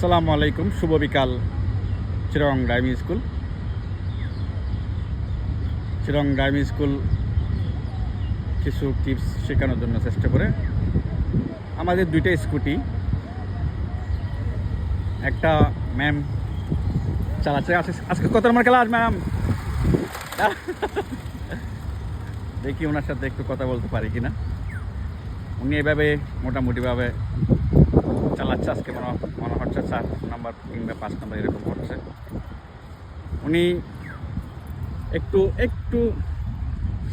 আসসালামু আলাইকুম, শুভ বিকাল। চিরং ড্রাইভিং স্কুল কিছু টিপস শেখানোর জন্য চেষ্টা করে। আমাদের দুইটা স্কুটি, একটা ম্যাম চালাচ্ছে। আজকে কত নম্বর ক্লাস ম্যাম? দেখি ওনার সাথে একটু কথা বলতে পারি কিনা। উনি এভাবে মোটামুটিভাবে চালাচ্ছে। আজকে মনে হচ্ছে 4 নাম্বার কিংবা 5 নাম্বার এরকম করছে। উনি একটু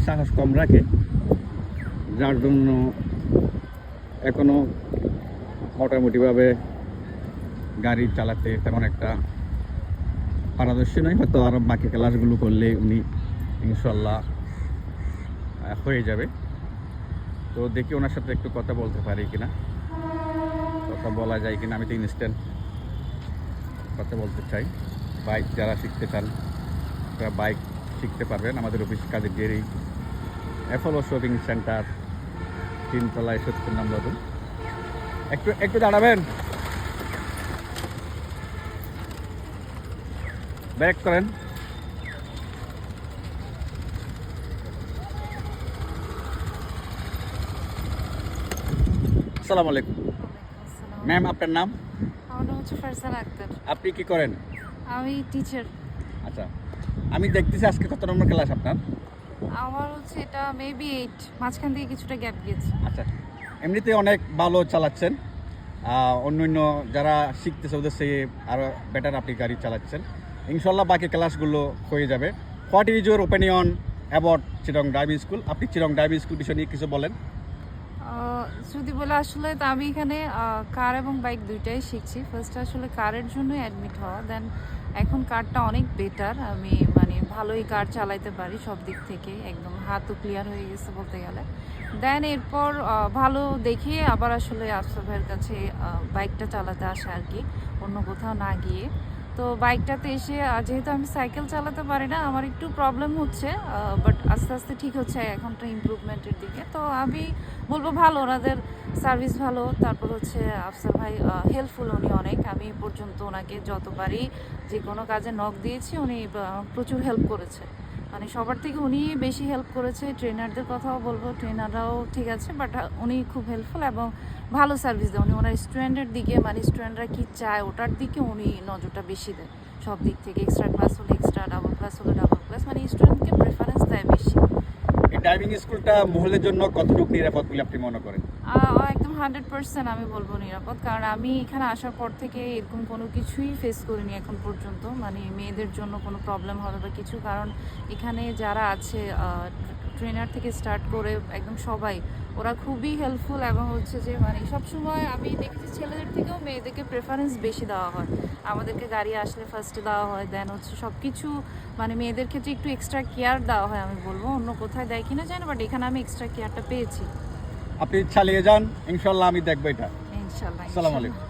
সাহস কম রাখে, যার জন্য এখনো মোটামুটিভাবে গাড়ি চালাতে তেমন একটা পারদর্শী নয়। হয়তো আরও বাকি ক্লাসগুলো করলে উনি ইনশাল্লাহ হয়ে যাবে। তো দেখি ওনার সাথে একটু কথা বলতে পারি কিনা, কথা বলা যায় কিনা। আমি তো ইনস্ট্যান্ট কথা বলতে চাই। বাইক যারা শিখতে চান তারা বাইক শিখতে পারবেন। আমাদের অফিস কাজের ডেরি অ্যাপোলো শপিং সেন্টার, 3 তলায় 70 নম্বর রুম। একটু দাঁড়াবেন, ব্যাক করেন। আসসালামু আলাইকুম ম্যাম, আপনার নাম? আমার নাম হচ্ছে ফারজানা আক্তার। আপনি কি করেন? আমি টিচার। আচ্ছা, আমি দেখতেছি আজকে কত নম্বর ক্লাস আপনার? আমার হচ্ছে এটা মেবি 8, মাঝখান থেকে কিছুটা গ্যাপ গিয়েছে। আচ্ছা, এমনিতে অনেক ভালো চালাচ্ছেন। অন্য যারা শিখতেছে ওদের সে আরও বেটার আপনি গাড়ি চালাচ্ছেন। ইনশাল্লাহ বাকি ক্লাসগুলো হয়ে যাবে। What is your opinion about Chirang driving school? আপনি চিরং ড্রাইভিং স্কুল বিষয় নিয়ে কিছু বলেন। যদি বলে আসলে তো আমি এখানে কার এবং বাইক দুইটাই শিখছি। ফার্স্ট আসলে কারের জন্য অ্যাডমিট হওয়া, দেন এখন কারটা অনেক বেটার। আমি ভালোই কার চালাইতে পারি সব দিক থেকে, একদম হাতও ক্লিয়ার হয়ে গেছে বলতে গেলে। দেন এরপর ভালো দেখিয়ে আবার আসলে আফসার ভাইয়ের কাছে বাইকটা চালাতে আসে আর কি, অন্য কোথাও না গিয়ে। তো বাইকটাতে এসে যেহেতু আমি সাইকেল চালাতে পারি না, আমার একটু প্রবলেম হচ্ছে, বাট আস্তে আস্তে ঠিক হচ্ছে, এখন তো ইমপ্রুভমেন্টের দিকে। তো আমি বলবো ভালো, ওনাদের সার্ভিস ভালো। তারপর হচ্ছে আফসার ভাই হেল্পফুল, উনি অনেক। আমি পর্যন্ত ওনাকে যতবারই যে কোনো কাজে নক দিয়েছি উনি প্রচুর হেল্প করেছে। সবার থেকে উনি বেশি হেল্প করেছে। ট্রেনারদের কথাও বলবো, ট্রেনাররাও ঠিক আছে, বাট উনি খুব হেল্পফুল এবং ভালো সার্ভিস দেয়। উনি ওনার স্টুডেন্টের দিকে, স্টুডেন্টরা কী চায় ওটার দিকে উনি নজরটা বেশি দেয় সব দিক থেকে। এক্সট্রা ক্লাস হলে এক্সট্রা, ডাবল ক্লাস হলে ডাবল ক্লাস, স্টুডেন্টকে প্রেফারেন্স দেয় বেশি। এই ড্রাইভিং স্কুলটা মহলের জন্য কতটুকু নিরাপদ বলে আপনি মনে করেন? একদম 100% আমি বলবো নিরাপদ, কারণ আমি এখানে আসার পর থেকে এরকম কোনো কিছুই ফেস করিনি এখন পর্যন্ত, মেয়েদের জন্য কোনো প্রবলেম হবে বা কিছু। কারণ এখানে যারা আছে ট্রেনার থেকে স্টার্ট করে একদম সবাই, ওরা খুবই হেল্পফুল এবং হচ্ছে যে সবসময় আমি দেখেছি ছেলেদের থেকেও মেয়েদেরকে প্রেফারেন্স বেশি দেওয়া হয়। আমাদেরকে গাড়ি আসলে ফার্স্টে দেওয়া হয়, দেন হচ্ছে সব কিছু মেয়েদের ক্ষেত্রে একটু এক্সট্রা কেয়ার দেওয়া হয়। আমি বলবো অন্য কোথায় দেয় কিনা জানি, বাট এখানে আমি এক্সট্রা কেয়ারটা পেয়েছি। আপনি চালিয়ে যান, ইনশাল্লাহ আমি দেখবো এটা। ইনশাল্লাহ। আসসালামু আলাইকুম।